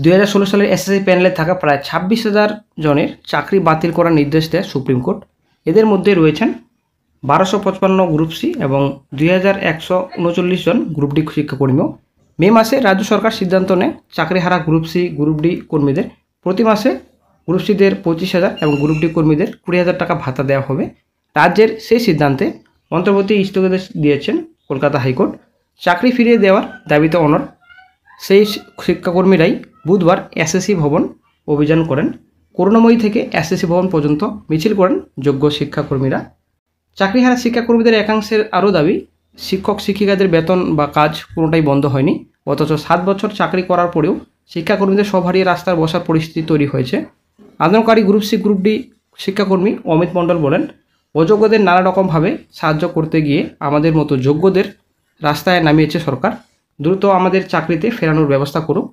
2016 সালের এসএসসি প্যানেলে থাকা প্রায় 26,000 জনের চাকরি বাতিল করার নির্দেশ দেয় সুপ্রিম কোর্ট। এদের মধ্যে রয়েছেন 1255 গ্রুপ সি এবং 2139 জন গ্রুপ ডি শিক্ষাকর্মীও। মে মাসে রাজ্য সরকার সিদ্ধান্ত নেয় চাকরি হারা গ্রুপ সি গ্রুপ ডি কর্মীদের প্রতি মাসে গ্রুপ সিদের 25,000 এবং গ্রুপ ডি কর্মীদের 20,000 টাকা ভাতা দেওয়া হবে। রাজ্যের সেই সিদ্ধান্তে মন্ত্রপতি স্থগিতাদেশ দিয়েছেন কলকাতা হাইকোর্ট। চাকরি ফিরিয়ে দেওয়ার দাবিতে অনড় সেই শিক্ষাকর্মীরাই বুধবার এসএসসি ভবন অভিযান করেন। করুণাময়ী থেকে এসএসসি ভবন পর্যন্ত মিছিল করেন যোগ্য শিক্ষাকর্মীরা। চাকরিহারা শিক্ষাকর্মীদের একাংশের আরও দাবি, শিক্ষক শিক্ষিকাদের বেতন বা কাজ কোনোটাই বন্ধ হয়নি, অথচ 7 বছর চাকরি করার পরেও শিক্ষাকর্মীদের সব হারিয়ে রাস্তায় বসার পরিস্থিতি তৈরি হয়েছে। আন্দোলনকারী গ্রুপ সি গ্রুপ ডি শিক্ষাকর্মী অমিত মণ্ডল বলেন, অযোগ্যদের নানা রকমভাবে সাহায্য করতে গিয়ে আমাদের মতো যোগ্যদের রাস্তায় নামিয়েছে সরকার। দ্রুত আমাদের চাকরিতে ফেরানোর ব্যবস্থা করুক।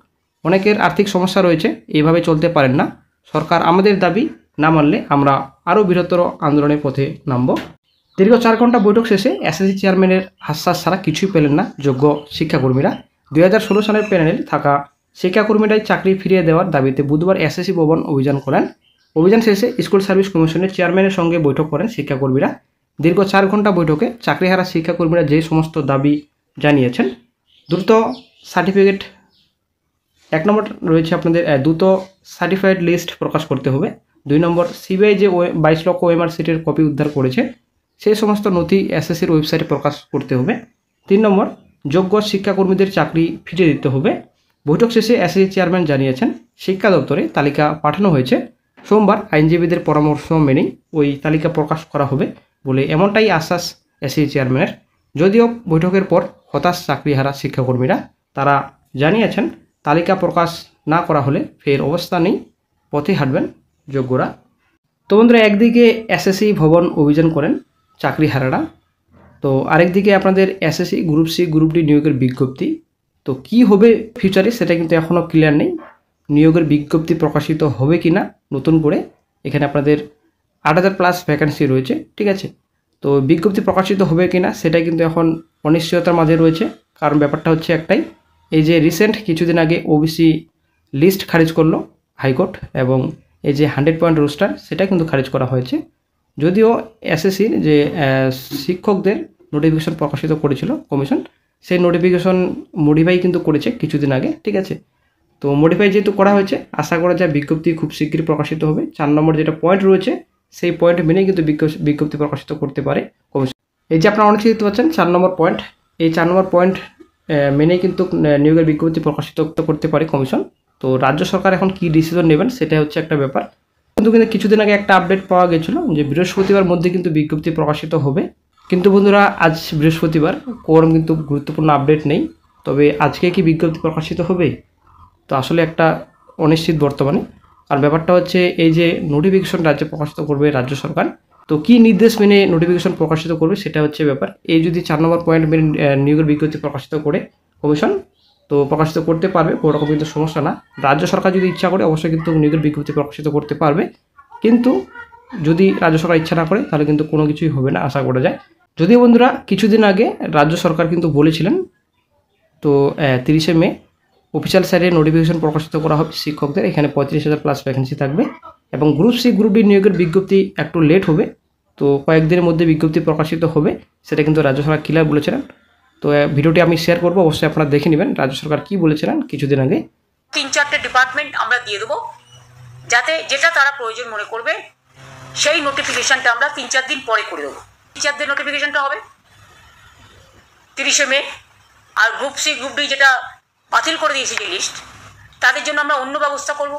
অনেকের আর্থিক সমস্যা রয়েছে, এইভাবে চলতে পারেন না। সরকার আমাদের দাবি না মানলে আমরা আরও বৃহত্তর আন্দোলনের পথে নামব। দীর্ঘ 4 ঘন্টা বৈঠক শেষে এসএসসি চেয়ারম্যানের আশ্বাস ছাড়া কিছুই পেলেন না যোগ্য শিক্ষাকর্মীরা। 2016 সালের প্যানেলে থাকা শিক্ষাকর্মীরাই চাকরি ফিরিয়ে দেওয়ার দাবিতে বুধবার এসএসসি ভবন অভিযান করেন। অভিযান শেষে স্কুল সার্ভিস কমিশনের চেয়ারম্যানের সঙ্গে বৈঠক করেন শিক্ষাকর্মীরা। দীর্ঘ 4 ঘন্টা বৈঠকে চাকরিহারা শিক্ষাকর্মীরা যে সমস্ত দাবি জানিয়েছেন, দ্রুত সার্টিফিকেট 1 নম্বর রয়েছে আপনাদের দ্রুত সার্টিফাইড লিস্ট প্রকাশ করতে হবে। 2 নম্বর, সিবিআই যে 22 লক্ষ ওএমআর সিটের কপি উদ্ধার করেছে সেই সমস্ত নথি এসএসসির ওয়েবসাইটে প্রকাশ করতে হবে। 3 নম্বর, যোগ্য শিক্ষাকর্মীদের চাকরি ফিরিয়ে দিতে হবে। বৈঠক শেষে এসএসসি চেয়ারম্যান জানিয়েছেন, শিক্ষা দপ্তরে তালিকা পাঠানো হয়েছে। সোমবার আইনজীবীদের পরামর্শ মেনেই ওই তালিকা প্রকাশ করা হবে বলে এমনটাই আশ্বাস এসএসসি চেয়ারম্যানের। যদিও বৈঠকের পর হতাশ চাকরিহারা শিক্ষাকর্মীরা, তারা জানিয়েছেন তালিকা প্রকাশ না করা হলে ফের অবস্থা নেই, পথে হাঁটবেন যোগ্যরা। তো বন্ধুরা, একদিকে এসএসসি ভবন অভিযান করেন চাকরিহারারা, তো আরেকদিকে আপনাদের SSC group C group D নিয়োগের বিজ্ঞপ্তি। তো কি হবে ফিউচারে সেটা কিন্তু এখনও ক্লিয়ার নেই। নিয়োগের বিজ্ঞপ্তি প্রকাশিত হবে কি না নতুন করে, এখানে আপনাদের 8,000+ ভ্যাকেন্সি রয়েছে, ঠিক আছে। তো বিজ্ঞপ্তি প্রকাশিত হবে কি না সেটা কিন্তু এখন অনিশ্চয়তার মাঝে রয়েছে। কারণ ব্যাপারটা হচ্ছে একটাই, এই যে রিসেন্ট কিছুদিন আগে ওবিসি লিস্ট খারিজ করলো হাইকোর্ট, এবং এই যে 100 পয়েন্ট রোস্টার সেটা কিন্তু খারিজ করা হয়েছে। যদিও এসএসসির যে শিক্ষকদের নোটিফিকেশন প্রকাশিত করেছিল কমিশন, সেই নোটিফিকেশন মডিফাই কিন্তু করেছে কিছুদিন আগে, ঠিক আছে। তো মডিফাই যেহেতু করা হয়েছে, আশা করা যায় বিজ্ঞপ্তি খুব শীঘ্রই প্রকাশিত হবে। 4 নম্বর যেটা পয়েন্ট রয়েছে সেই পয়েন্ট মেনেই কিন্তু বিজ্ঞপ্তি প্রকাশিত করতে পারে কমিশন। এই যে আপনারা অনেকে দেখতে পাচ্ছেন 4 নম্বর পয়েন্ট, এই 4 নম্বর পয়েন্ট মেনেই কিন্তু নিয়োগের বিজ্ঞপ্তি প্রকাশিত করতে পারে কমিশন। তো রাজ্য সরকার এখন কি ডিসিশন নেবেন সেটা হচ্ছে একটা ব্যাপার। কিন্তু কিছুদিন আগে একটা আপডেট পাওয়া গেছিলো যে বৃহস্পতিবার মধ্যে কিন্তু বিজ্ঞপ্তি প্রকাশিত হবে। কিন্তু বন্ধুরা, আজ বৃহস্পতিবার, কোরম কিন্তু গুরুত্বপূর্ণ আপডেট নেই। তবে আজকে কি বিজ্ঞপ্তি প্রকাশিত হবে, তো আসলে একটা অনিশ্চিত বর্তমানে। আর ব্যাপারটা হচ্ছে এই যে নোটিফিকেশন রাজ্যে প্রকাশিত করবে রাজ্য সরকার, তো কি নির্দেশ মেনে নোটিফিকেশন প্রকাশিত করবে সেটা হচ্ছে ব্যাপার। এই যদি 4 নম্বর পয়েন্ট মেনে নিয়োগের বিজ্ঞপ্তি প্রকাশিত করে কমিশন, তো প্রকাশিত করতে পারবে, কোনো রকম কিন্তু সমস্যা না। রাজ্য সরকার যদি ইচ্ছা করে অবশ্যই কিন্তু নিয়োগের বিজ্ঞপ্তি প্রকাশিত করতে পারবে, কিন্তু যদি রাজ্য সরকার ইচ্ছা না করে তাহলে কিন্তু কোনো কিছুই হবে না, আশা করা যায়। যদিও বন্ধুরা কিছুদিন আগে রাজ্য সরকার কিন্তু বলেছিলেন, তো 30শে মে অফিসিয়াল সাইটে নোটিফিকেশন প্রকাশিত করা হবে শিক্ষকদের, এখানে 35,000+ ভ্যাকেন্সি থাকবে। এবং গ্রুপ সি গ্রুপ ডি নিয়োগের বিজ্ঞপ্তি একটু লেট হবে, তো কয়েকদিনের মধ্যে বিজ্ঞপ্তি প্রকাশিত হবে, সেটা কিন্তু রাজ্য সরকার ক্লিয়ার বলেছিলেন। তো ভিডিওটি আমি শেয়ার করবো, অবশ্যই আপনারা দেখে নেবেন রাজ্য সরকার কী বলেছিলেন কিছুদিন আগে। 3-4টে ডিপার্টমেন্ট আমরা দিয়ে দেবো, যাতে যেটা তারা প্রয়োজন মনে করবে সেই নোটিফিকেশনটা আমরা 3-4 দিন পরে করে দেবো। টিচারদের নোটিফিকেশনটা হবে 30শে মে। আর গ্রুপ সি গ্রুপ ডি যেটা বাতিল করে দিয়েছে যে লিস্ট, তাদের জন্য আমরা অন্য ব্যবস্থা করব।